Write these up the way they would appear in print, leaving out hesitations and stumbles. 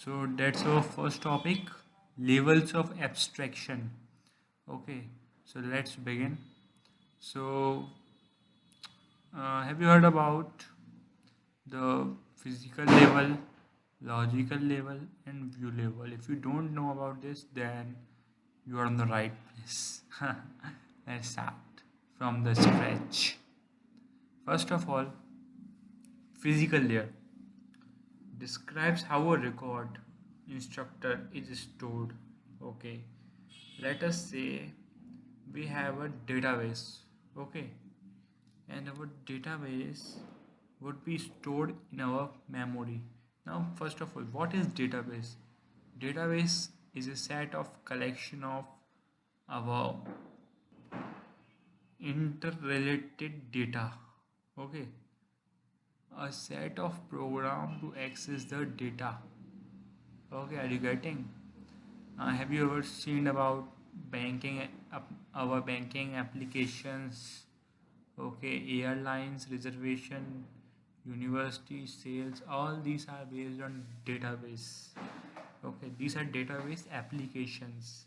So that's our first topic, levels of abstraction. Okay, so let's begin. So, have you heard about the physical level, logical level, and view level? If you don't know about this, then you are on the right place. Let's start from the scratch. First of all, physical layer describes how a record instructor is stored. Okay, let us say we have a database. Okay, and our database would be stored in our memory. Now, first of all, what is database? Database is a set of collection of our interrelated data. Okay, a set of program to access the data. Okay, are you getting? Have you ever seen about banking, our banking applications? Okay, airlines reservation, university sales, all these are based on database. Okay, these are database applications.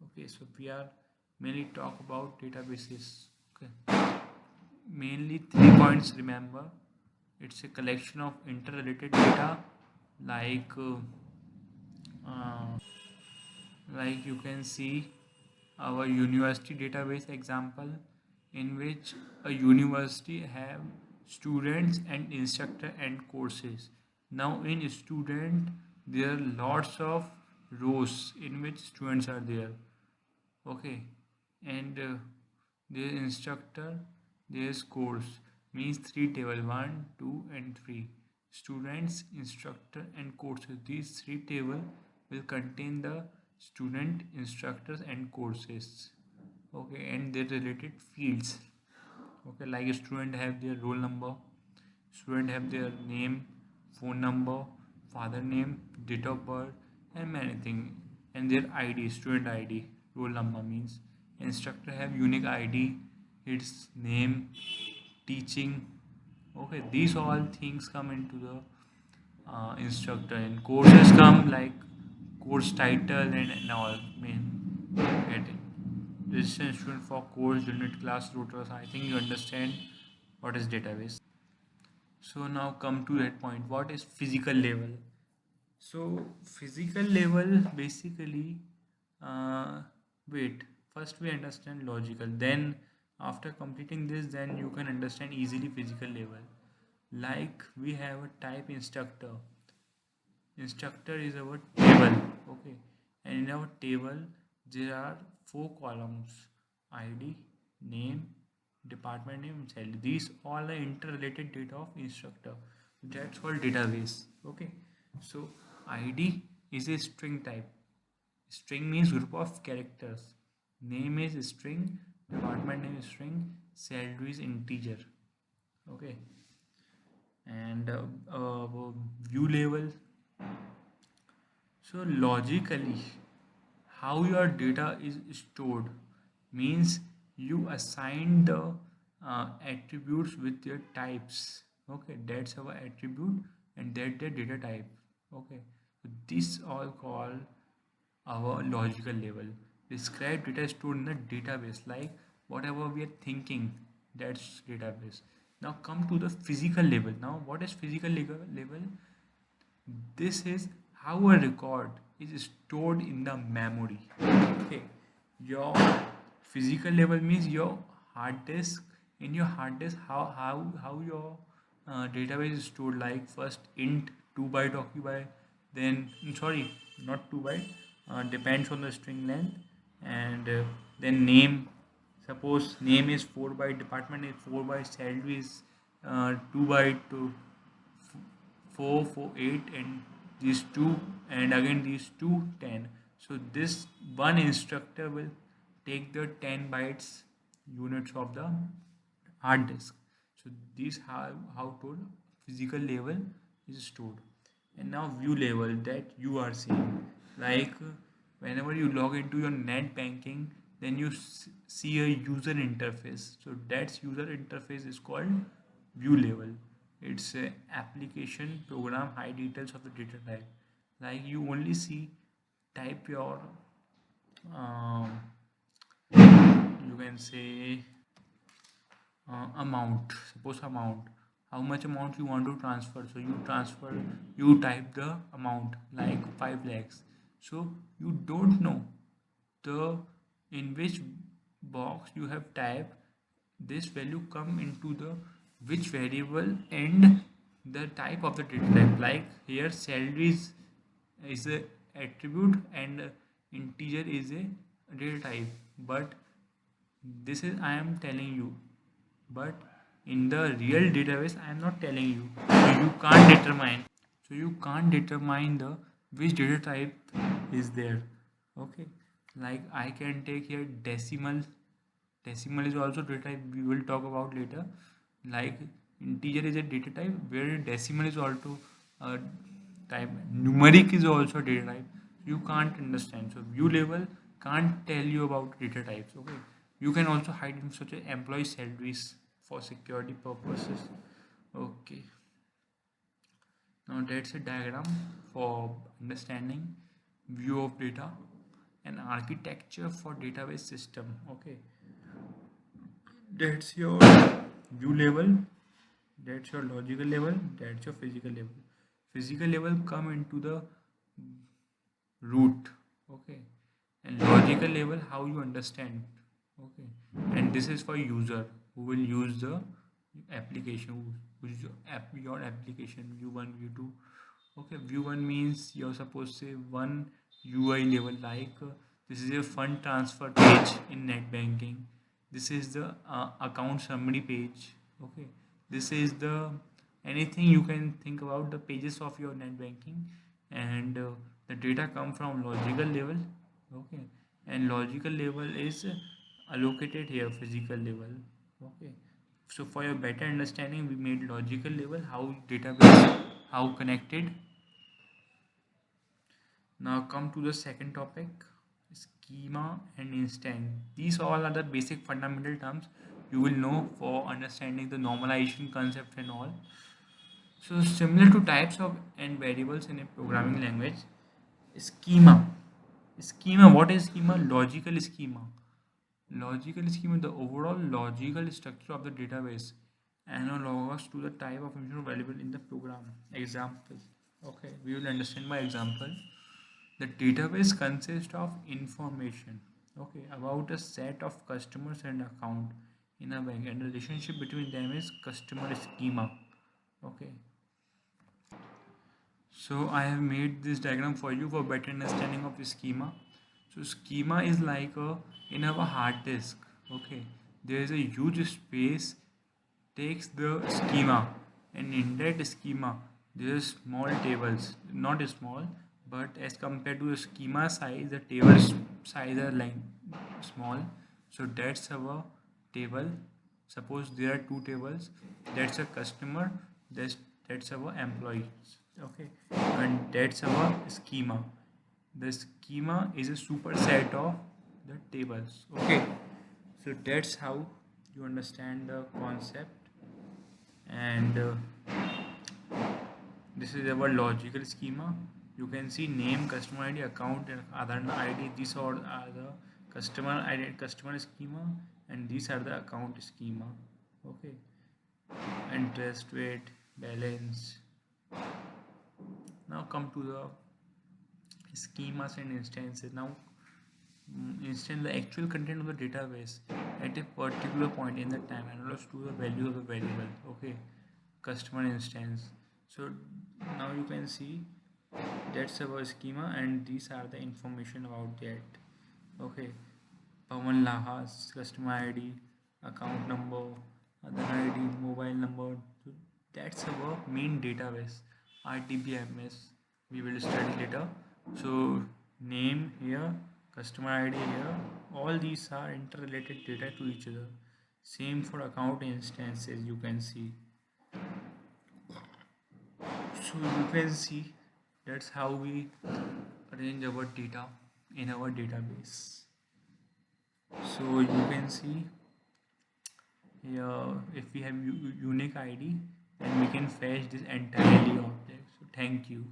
Okay, so we are mainly talk about databases. Okay, mainly 3 points. Remember, it's a collection of interrelated data, like uh, uh, like you can see our university database example, in which a university have students and instructor and courses. Now in student there are lots of rows in which students are there. Okay, and there is instructor, there is course, means three table, 1, 2 and 3, students, instructor and courses. These three table will contain the student, instructors and courses. Okay, and their related fields. Okay, like student have their roll number, student have their name, phone number, father name, date of birth and many things, and their id, student id. Roll number means instructor have unique id, its name, teaching. Okay, these all things come into the instructor, and courses come like course title and all. Mean get it. Register student for course unit class routers. I think you understand what is database. So now come to that point. What is physical level? So physical level basically, uh, wait. First we understand logical. Then after completing this, then you can understand easily physical level. Like we have a type instructor. Instructor is our table. Okay, and in our table there are four columns: id, name, department name, salary. These all are interrelated data of instructor. That's called database. Okay, so id is a string type. String means group of characters. Name is string, department name is string, salary is integer. Okay, and view level. So logically, how your data is stored means you assign the attributes with their types. Okay, that's our attribute and that the data type. Okay, so this all called our logical level. Describe data stored in the database, like whatever we are thinking, that's database. Now come to the physical level. Now what is physical level? This is how a record is stored in the memory. Okay, your physical level means your hard disk. In your hard disk, how your database is stored. Like first int 2 byte occupy, then sorry, not 2 byte. Depends on the string length, and then name. Suppose name is 4 byte, department is 4 byte, salary is 2 byte to 448, and these two, and again these two 10. So this one instructor will take the 10 bytes units of the hard disk. So these how to physical level is stored. And now view level that you are seeing, like whenever you log into your net banking, then you see a user interface. So that user interface is called view level. It's a application program high details of the data type. Like you only see type your you can say amount. Suppose amount, how much amount you want to transfer, so you transfer, you type the amount like 5 lakhs. So you don't know the in which box you have typed this value come into the which variable and the type of the data type. Like here salaries is a attribute and integer is a data type, but this is I am telling you, but in the real database I am not telling you. So you can't determine the which data type is there. Okay, like I can take here decimal. Decimal is also data type, we will talk about later. Like integer is a data type where decimal is also a type, numeric is also data type. You can't understand, so view level can't tell you about data types. Okay, you can also hide in such a employee salaries for security purposes. Okay, now that's a diagram for understanding view of data and architecture for database system. Okay, that's your view level, that's your logical level, that's your physical level. Physical level come into the root. Okay, and logical level how you understand. Okay, and this is for user who will use the application, who's your application view 1 view 2. Okay, view 1 means you're supposed to say one UI level, like this is a fund transfer page in net banking, this is the account summary page. Okay, this is the anything you can think about the pages of your net banking, and the data come from logical level. Okay, and logical level is allocated here physical level. Okay, so for your better understanding we made logical level how database how connected. Now come to the second topic, schema and instance. These all are the basic fundamental terms you will know for understanding the normalization concept and all. So similar to types of and variables in a programming language, schema. Schema, what is schema? Logical schema. Logical schema, the overall logical structure of the database analogous to the type of information available in the program. Example. Okay, we will understand by example. The database consists of information, okay, about a set of customers and account in a bank, and the relationship between them is customer schema. Okay, so I have made this diagram for you for better understanding of the schema. So schema is like a in our hard disk. Okay, there is a huge space takes the schema, and in that schema there are small tables, not small, but as compared to the schema size the table size are like small. So that's our table. Suppose there are two tables, that's a customer, that's our employees. Okay, and that's our schema. The schema is a superset of the tables. Okay, so that's how you understand the concept. And this is our logical schema. You can see name, customer ID, account, and other ID. These all are the customer ID, customer schema, and these are the account schema. Okay, interest rate, balance. Now come to the schemas and instances. Now instance, the actual content of the database at a particular point in the time analogous to the value of the variable. Okay, customer instance. So now you can see that's our schema, and these are the information about that. Okay, Pawan Laha's customer ID, account number, other ID, mobile number. So that's our main database, RDBMS. We will study later. So name here, customer ID here, all these are interrelated data to each other. Same for account instances, you can see. So you can see that's how we arrange our data in our database. So you can see here if we have unique ID, then we can fetch this entirely object. So thank you.